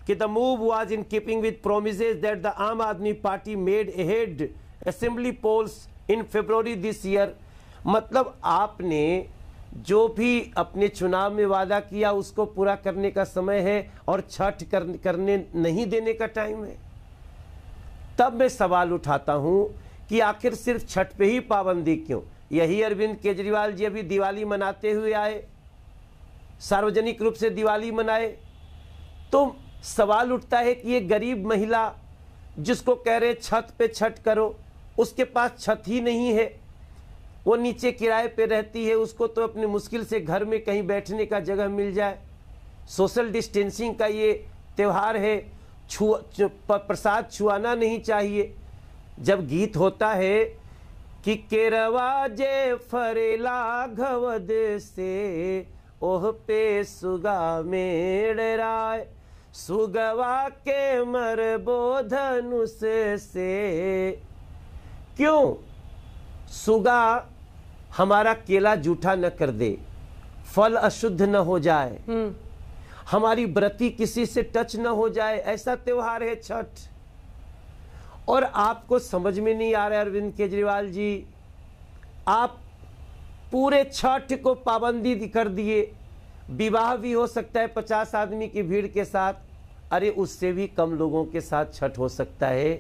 कि the move was in keeping with promises that the Aam Aadmi Party made ahead assembly polls in February this year. मतलब आपने जो भी अपने चुनाव में वादा किया उसको पूरा करने का समय है और छठ करने नहीं देने का टाइम है। तब मैं सवाल उठाता हूं कि आखिर सिर्फ छठ पे ही पाबंदी क्यों? यही अरविंद केजरीवाल जी अभी दिवाली मनाते हुए आए, सार्वजनिक रूप से दिवाली मनाए। तो सवाल उठता है कि ये गरीब महिला जिसको कह रहे छत पे छठ करो, उसके पास छत ही नहीं है, वो नीचे किराए पे रहती है, उसको तो अपनी मुश्किल से घर में कहीं बैठने का जगह मिल जाए। सोशल डिस्टेंसिंग का ये त्यौहार है, प्रसाद छुआना नहीं चाहिए। जब गीत होता है कि केरवा जे फरेला घवद से ओह पे सुगा मेड़राय, सुगवा के मरबो धनुष से। क्यों? सुगा हमारा केला जूठा न कर दे, फल अशुद्ध न हो जाए, हमारी व्रती किसी से टच न हो जाए, ऐसा त्योहार है छठ। और आपको समझ में नहीं आ रहा है अरविंद केजरीवाल जी, आप पूरे छठ को पाबंदी कर दिए। विवाह भी हो सकता है 50 आदमी की भीड़ के साथ, अरे उससे भी कम लोगों के साथ छठ हो सकता है।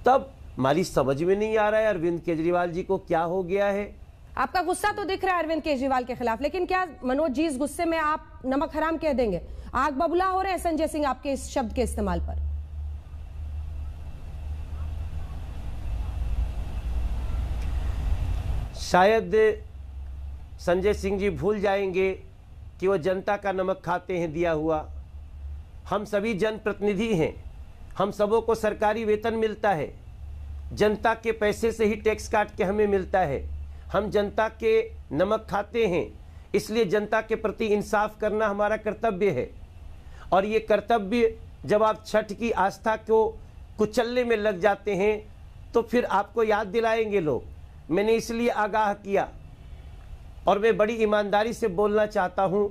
तब हमारी समझ में नहीं आ रहा है अरविंद केजरीवाल जी को क्या हो गया है। आपका गुस्सा तो दिख रहा है अरविंद केजरीवाल के खिलाफ, लेकिन क्या मनोज जी इस गुस्से में आप नमक हराम कह देंगे? आग बबूला हो रहे हैं संजय सिंह आपके इस शब्द के इस्तेमाल पर। शायद संजय सिंह जी भूल जाएंगे कि वो जनता का नमक खाते हैं दिया हुआ। हम सभी जनप्रतिनिधि हैं, हम सबों को सरकारी वेतन मिलता है, जनता के पैसे से ही टैक्स काट के हमें मिलता है। हम जनता के नमक खाते हैं, इसलिए जनता के प्रति इंसाफ करना हमारा कर्तव्य है। और ये कर्तव्य जब आप छठ की आस्था को कुचलने में लग जाते हैं तो फिर आपको याद दिलाएंगे लोग। मैंने इसलिए आगाह किया और मैं बड़ी ईमानदारी से बोलना चाहता हूं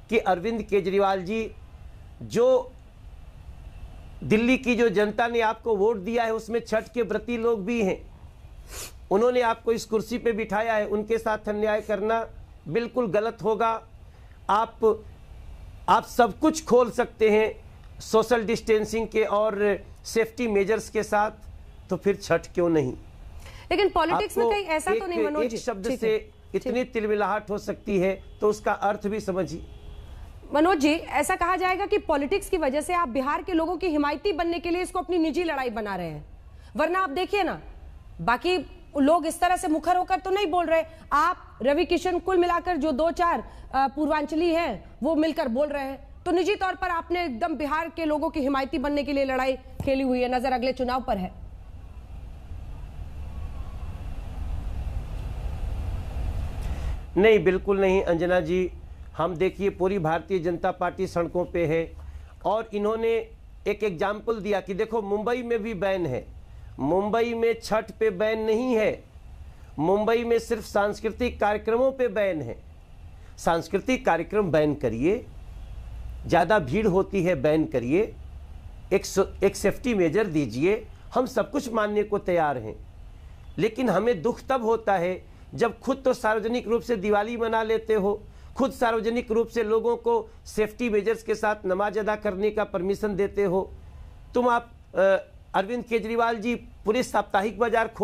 कि अरविंद केजरीवाल जी, जो दिल्ली की जो जनता ने आपको वोट दिया है उसमें छठ के व्रती लोग भी हैं, उन्होंने आपको इस कुर्सी पे बिठाया है, उनके साथ अन्याय करना बिल्कुल गलत होगा। आप सब कुछ खोल सकते हैं सोशल डिस्टेंसिंग के और सेफ्टी मेजर्स के साथ, तो फिर छठ क्यों नहीं? लेकिन पॉलिटिक्स में कहीं ऐसा तो नहीं मनोज जी, एक शब्द से इतनी तिलमिलाहट हो सकती है तो उसका अर्थ भी समझिए। मनोज जी, ऐसा कहा जाएगा कि पॉलिटिक्स की वजह से आप बिहार के लोगों की हिमायती बनने के लिए इसको अपनी निजी लड़ाई बना रहे हैं, वरना आप देखिए ना, बाकी लोग इस तरह से मुखर होकर तो नहीं बोल रहे। आप, रवि किशन, कुल मिलाकर जो 2-4 पूर्वांचली हैं वो मिलकर बोल रहे हैं। तो निजी तौर पर आपने एकदम बिहार के लोगों की हिमायती बनने के लिए लड़ाई खेली हुई है, नजर अगले चुनाव पर है। नहीं, बिल्कुल नहीं अंजना जी। हम देखिए पूरी भारतीय जनता पार्टी सड़कों पे है और इन्होंने एक एग्जाम्पल दिया कि देखो मुंबई में भी बैन है, मुंबई में छठ पे बैन नहीं है, मुंबई में सिर्फ सांस्कृतिक कार्यक्रमों पे बैन है। सांस्कृतिक कार्यक्रम बैन करिए, ज़्यादा भीड़ होती है बैन करिए, एक सेफ्टी मेजर दीजिए, हम सब कुछ मानने को तैयार हैं। लेकिन हमें दुख तब होता है जब खुद तो सार्वजनिक रूप से दिवाली मना लेते हो, खुद सार्वजनिक रूप से लोगों को सेफ्टी मेजर्स के साथ नमाज अदा करने का परमिशन देते हो। तुम आप अरविंद केजरीवाल जी पूरे साप्ताहिक बाजार खोल